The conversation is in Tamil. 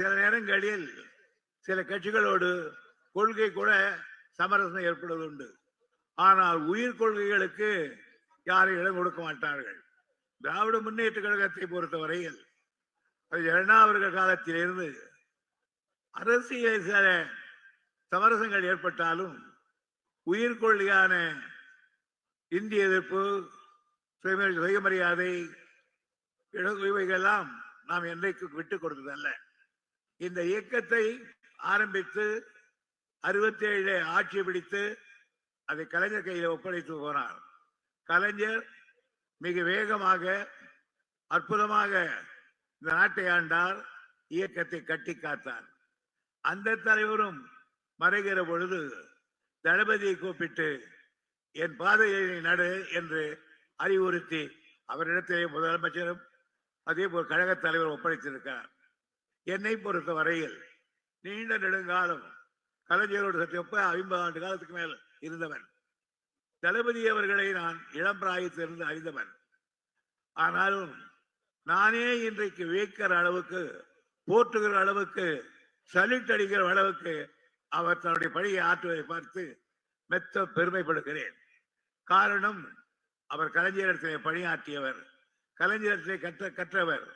சில நேரங்களில் சில கட்சிகளோடு கொள்கை கூட சமரசம் ஏற்படுவதுண்டு. ஆனால் உயிர் கொள்கைகளுக்கு யாரும் இடம் கொடுக்க மாட்டார்கள். திராவிட முன்னேற்ற கழகத்தை பொறுத்தவரையில் அண்ணா அவர்கள் காலத்திலிருந்து அரசியல் சில சமரசங்கள் ஏற்பட்டாலும் உயிர் கொள்கையான இந்திய எதிர்ப்பு, சுயமரியாதை, இவைகளெல்லாம் நாம் என்றைக்கு விட்டுக் கொடுத்ததல்ல. இந்த இயக்கத்தை ஆரம்பித்து 67 ஆட்சி பிடித்து அதை கலைஞர் கையில் ஒப்படைத்து போனார். கலைஞர் மிக வேகமாக அற்புதமாக இந்த நாட்டை ஆண்டார், இயக்கத்தை கட்டி காத்தார். அந்த தலைவரும் மறைகிற பொழுது தளபதியை கூப்பிட்டு என் பாதையை நடு என்று அறிவுறுத்தி அவரிடத்திலே முதலமைச்சரும் அதே போல் கழக தலைவர் ஒப்படைத்திருக்கிறார். என்னை பொறுத்த வரையில் நீண்ட நெடுங்காலம் கலைஞரோடு சற்று 50 ஆண்டு காலத்துக்கு மேல் இருந்தவன். தளபதி அவர்களை நான் இளம் பிராயத்திலிருந்து அறிந்தவன். ஆனாலும் நானே இன்றைக்கு வியக்கிற அளவுக்கு, போற்றுகிற அளவுக்கு, சல்யூட் அடிக்கிற அளவுக்கு அவர் தன்னுடைய பணியை ஆற்றுவதை பார்த்து மெத்த பெருமைப்படுகிறேன். காரணம், அவர் கலைஞரிடத்திலே பணியாற்றியவர், கலைஞரிடத்திலே கற்றவர்.